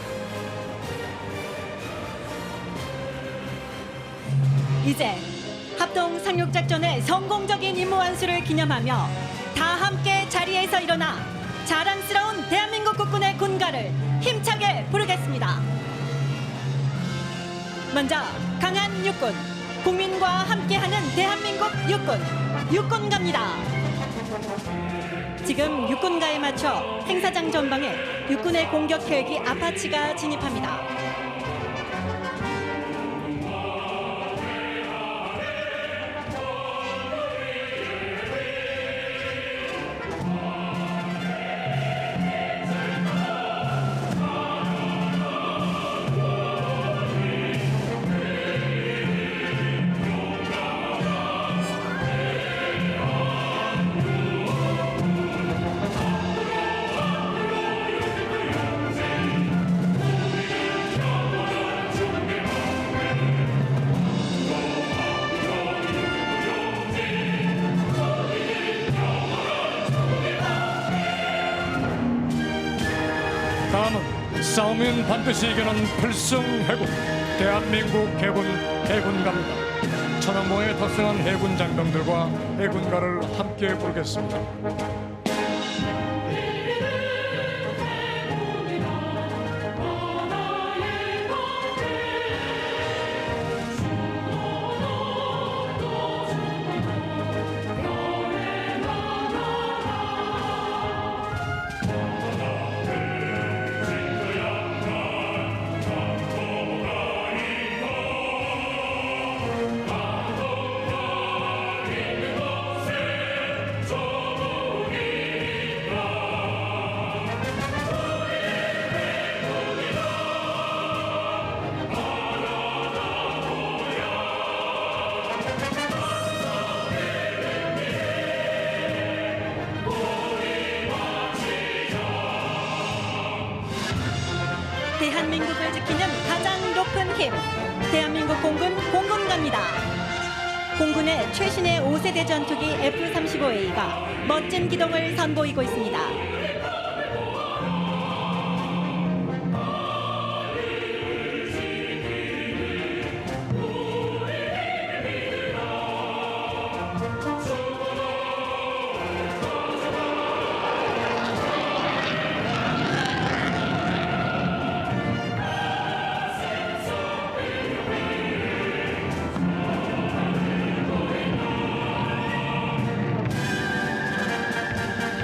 이제 합동 상륙작전의 성공적인 임무 완수를 기념하며 다 함께 자리에서 일어나 자랑스러운 대한민국 국군의 군가를 힘차게 부르겠습니다. 먼저 강한 육군, 국민과 함께하는 대한민국 육군, 육군가입니다. 지금 육군가에 맞춰 행사장 전방에 육군의 공격 헬기 아파치가 진입합니다. 다음은 싸우면 반드시 이기는 필승 해군, 대한민국 해군가입니다. 천안봉에 탑승한 해군 장병들과 해군가를 함께 부르겠습니다. 대한민국을 지키는 가장 높은 힘, 대한민국 공군 공군갑니다. 공군의 최신의 5세대 전투기 F-35A가 멋진 기동을 선보이고 있습니다.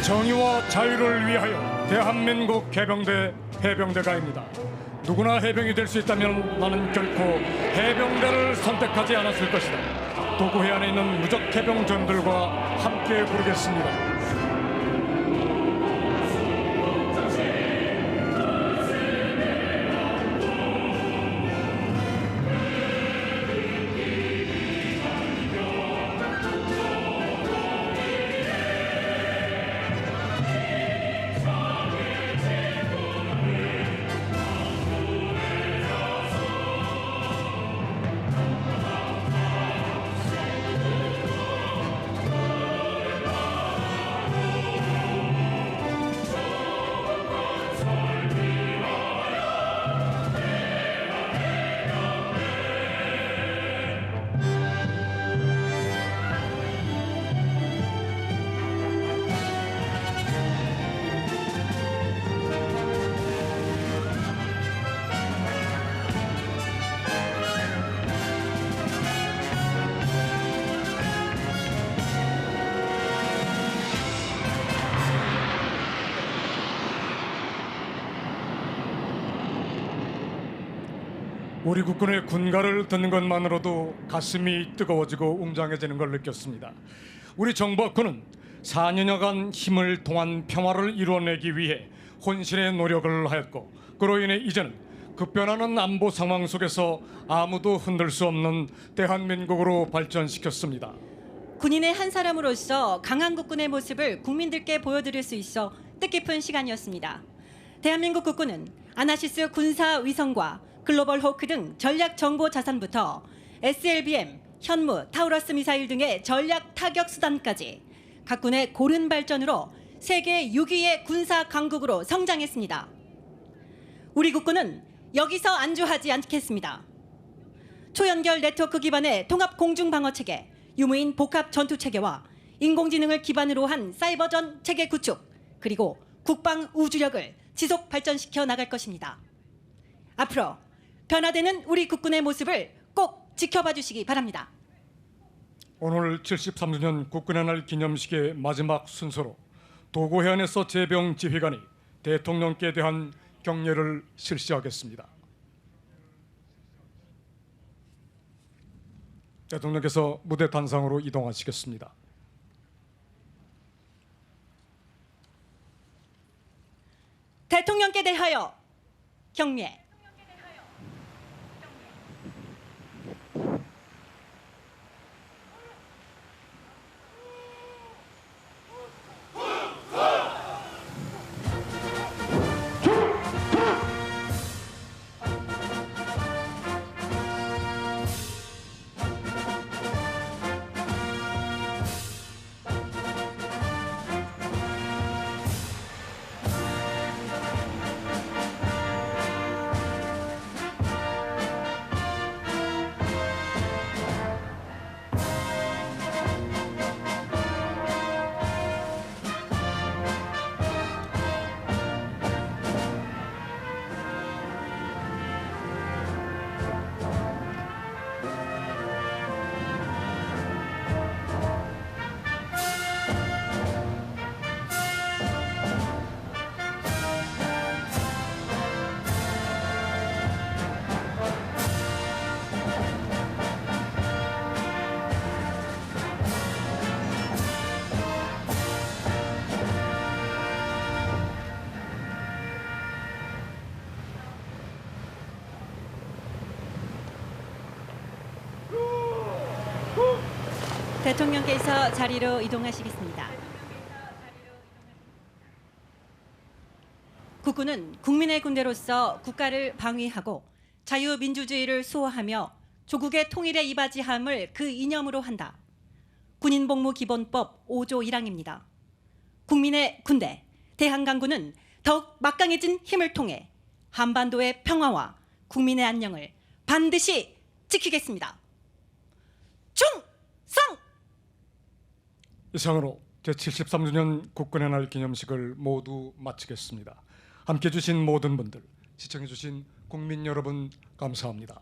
정의와 자유를 위하여 대한민국 해병대가입니다. 누구나 해병이 될 수 있다면 나는 결코 해병대를 선택하지 않았을 것이다. 도구 해안에 있는 무적 해병전들과 함께 부르겠습니다. 우리 국군의 군가를 듣는 것만으로도 가슴이 뜨거워지고 웅장해지는 걸 느꼈습니다. 우리 정부와 군은 4년여간 힘을 통한 평화를 이루어내기 위해 혼신의 노력을 하였고, 그로 인해 이제는 급변하는 안보 상황 속에서 아무도 흔들 수 없는 대한민국으로 발전시켰습니다. 군인의 한 사람으로서 강한 국군의 모습을 국민들께 보여드릴 수 있어 뜻깊은 시간이었습니다. 대한민국 국군은 아나시스 군사 위성과 글로벌 호크 등 전략 정보 자산부터 SLBM, 현무, 타우러스 미사일 등의 전략 타격 수단까지 각 군의 고른 발전으로 세계 6위의 군사 강국으로 성장했습니다. 우리 국군은 여기서 안주하지 않겠습니다. 초연결 네트워크 기반의 통합 공중 방어 체계, 유무인 복합 전투 체계와 인공지능을 기반으로 한 사이버전 체계 구축, 그리고 국방 우주력을 지속 발전시켜 나갈 것입니다. 앞으로 변화되는 우리 국군의 모습을 꼭 지켜봐 주시기 바랍니다. 오늘 73주년 국군의 날 기념식의 마지막 순서로 도고해안에서 제병 지휘관이 대통령께 대한 경례를 실시하겠습니다. 대통령께서 무대 단상으로 이동하시겠습니다. 대통령께 대하여 경례. 대통령께서 자리로 이동하시겠습니다. 국군은 국민의 군대로서 국가를 방위하고 자유민주주의를 수호하며 조국의 통일에 이바지함을 그 이념으로 한다. 군인복무기본법 5조 1항입니다. 국민의 군대, 대한강군은 더욱 막강해진 힘을 통해 한반도의 평화와 국민의 안녕을 반드시 지키겠습니다. 충성! 이상으로 제73주년 국군의 날 기념식을 모두 마치겠습니다. 함께해 주신 모든 분들, 시청해 주신 국민 여러분 감사합니다.